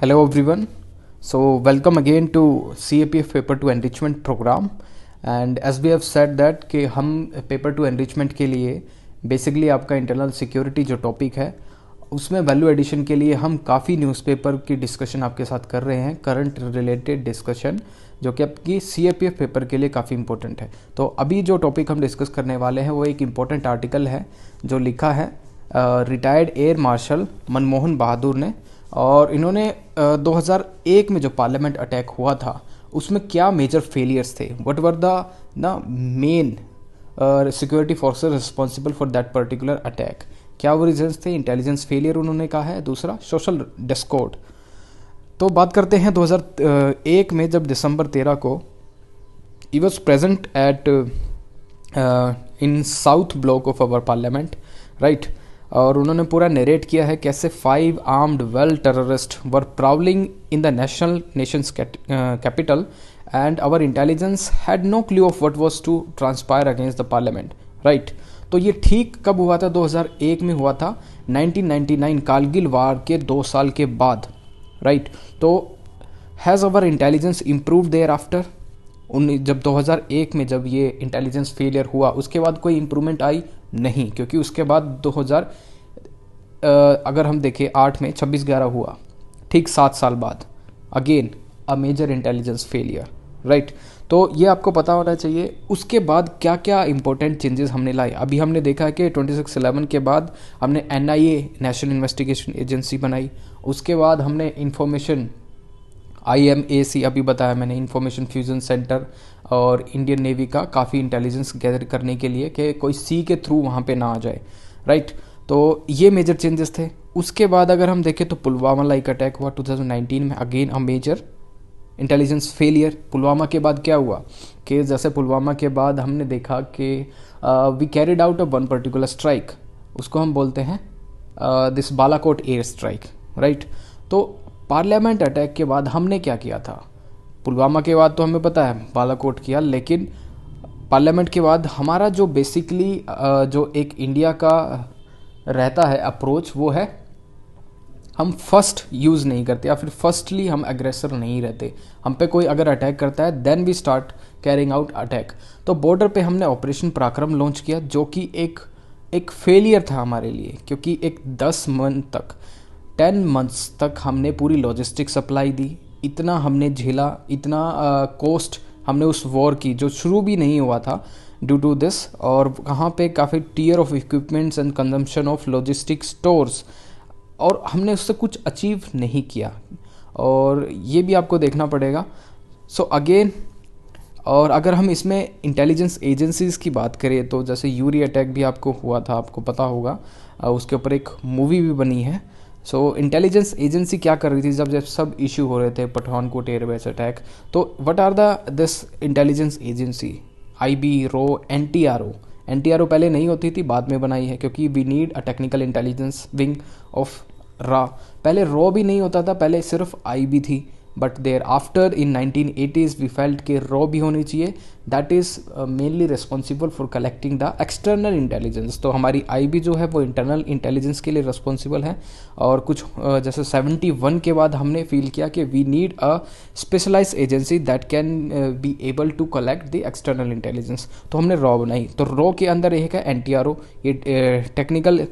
Hello everyone. So welcome again to CAPF Paper to Enrichment program. And as we have said that कि हम paper two enrichment के लिए basically आपका internal security जो topic है उसमें वैल्यू एडिशन के लिए हम काफ़ी न्यूज़पेपर की डिस्कशन आपके साथ कर रहे हैं, करंट रिलेटेड डिस्कशन जो कि आपकी CAPF पेपर के लिए काफ़ी इंपॉर्टेंट है। तो अभी जो टॉपिक हम डिस्कस करने वाले हैं वो एक इम्पॉर्टेंट आर्टिकल है जो लिखा है रिटायर्ड एयर मार्शल मनमोहन बहादुर ने, और इन्होंने 2001 में जो पार्लियामेंट अटैक हुआ था उसमें क्या मेजर फेलियर्स थे, what were the main security forces responsible for that particular attack, क्या वो रीजंस थे। इंटेलिजेंस फेलियर उन्होंने कहा है, दूसरा सोशल डिस्कॉर्ड। तो बात करते हैं 2001 में, जब दिसंबर 13 को ही was present at in South Block of our parliament, right. और उन्होंने पूरा नरेट किया है कैसे 5 armed well terrorists were prowling in the nation's capital and our intelligence had no clue of what was to transpire against the parliament, right. तो ये ठीक कब हुआ था? 2001 में हुआ था, 1999 कारगिल वार के 2 साल के बाद, राइट। तो has our intelligence improve thereafter? जब 2001 में जब ये इंटेलिजेंस फेलियर हुआ उसके बाद कोई इम्प्रूवमेंट आई नहीं, क्योंकि उसके बाद 2000 अगर हम देखें 8 में 26/11 हुआ, ठीक 7 साल बाद again a major intelligence failure, right. तो ये आपको पता होना चाहिए उसके बाद क्या क्या इंपॉर्टेंट चेंजेस हमने लाए। अभी हमने देखा है कि 26/11 के बाद हमने NIA नेशनल इन्वेस्टिगेशन एजेंसी बनाई, उसके बाद हमने इंफॉर्मेशन IMAC अभी बताया मैंने, इंफॉर्मेशन फ्यूजन सेंटर, और इंडियन नेवी का काफ़ी इंटेलिजेंस गैदर करने के लिए कि कोई सी के थ्रू वहाँ पे ना आ जाए, राइट। तो ये मेजर चेंजेस थे। उसके बाद अगर हम देखें तो पुलवामा लाइक अटैक हुआ 2019 में, again a major intelligence failure. Pulwama के बाद क्या हुआ कि जैसे पुलवामा के बाद हमने देखा कि we carried out a one particular strike, उसको हम बोलते हैं this Balakot air strike, right. तो पार्लियामेंट अटैक के बाद हमने क्या किया था? पुलवामा के बाद तो हमें पता है बालाकोट किया, लेकिन पार्लियामेंट के बाद हमारा जो बेसिकली जो एक इंडिया का रहता है अप्रोच, वो है हम फर्स्ट यूज़ नहीं करते, या फिर फर्स्टली हम एग्रेसर नहीं रहते। हम पे कोई अगर अटैक करता है then we start carrying out attack. तो बॉर्डर पे हमने ऑपरेशन पराक्रम लॉन्च किया जो कि एक फेलियर था हमारे लिए, क्योंकि एक 10 मंथ्स तक हमने पूरी लॉजिस्टिक सप्लाई दी, इतना हमने झेला, इतना कॉस्ट हमने उस वॉर की जो शुरू भी नहीं हुआ था ड्यू टू दिस, और कहाँ पे काफ़ी tear of equipments and consumption of logistic stores, और हमने उससे कुछ अचीव नहीं किया, और ये भी आपको देखना पड़ेगा। सो अगेन, और अगर हम इसमें इंटेलिजेंस एजेंसीज़ की बात करें तो जैसे यूरी अटैक भी आपको हुआ था, आपको पता होगा, उसके ऊपर एक मूवी भी बनी है। सो इंटेलिजेंस एजेंसी क्या कर रही थी जब जब सब इशू हो रहे थे, पठानकोट एयरबेस अटैक, तो what are the this intelligence agency? IB, RO, NTRO पहले नहीं होती थी, बाद में बनाई है, क्योंकि we need a technical intelligence wing of RA। पहले RO भी नहीं होता था, पहले सिर्फ IB थी, but there after in 1980s we felt के RO भी होनी चाहिए। That is mainly responsible for collecting the external intelligence. तो हमारी IB जो है वो इंटरनल इंटेलिजेंस के लिए रिस्पॉन्सिबल है, और कुछ जैसे 71 के बाद हमने फील किया कि we need a specialise agency that can be able to collect the external intelligence, तो हमने RO बनाई। तो RO के अंदर एक है NTRO, ये टेक्निकल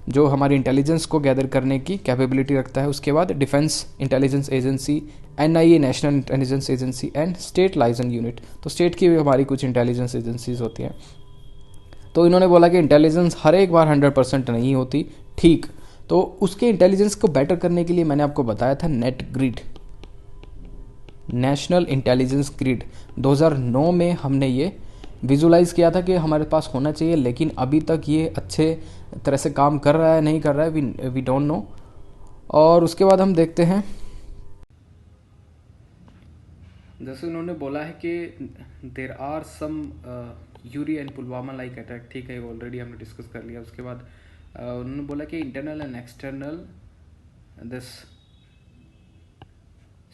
जो हमारी इंटेलिजेंस को गैदर करने की कैपेबिलिटी रखता है। उसके बाद defence intelligence agency, NIA national intelligence agency, and state liaison unit. तो स्टेट की भी हमारी कुछ इंटेलिजेंस एजेंसीज होती हैं। तो इन्होंने बोला कि इंटेलिजेंस हर एक बार 100% नहीं होती, ठीक। तो उसके इंटेलिजेंस को बेटर करने के लिए मैंने आपको बताया था net grid, national intelligence grid. 2009 में हमने ये विजुलाइज किया था कि हमारे पास होना चाहिए, लेकिन अभी तक ये अच्छे तरह से काम कर रहा है नहीं कर रहा है, वी डोंट नो। और उसके बाद हम देखते हैं, जैसे उन्होंने बोला है कि there are some Uri and Pulwama like attack, ठीक है, ऑलरेडी हमने डिस्कस कर लिया। उसके बाद उन्होंने बोला कि internal and external this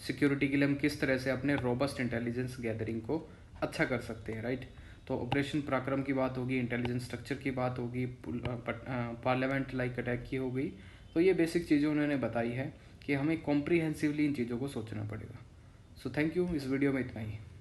security के लिए हम किस तरह से अपने रोबस्ट इंटेलिजेंस गैदरिंग को अच्छा कर सकते हैं, राइट। तो ऑपरेशन पराक्रम की बात होगी, इंटेलिजेंस स्ट्रक्चर की बात होगी, पार्लियामेंट लाइक अटैक की हो गई। तो ये बेसिक चीज़ें उन्होंने बताई है कि हमें कॉम्प्रीहेंसिवली इन चीज़ों को सोचना पड़ेगा। सो थैंक यू, इस वीडियो में इतना ही।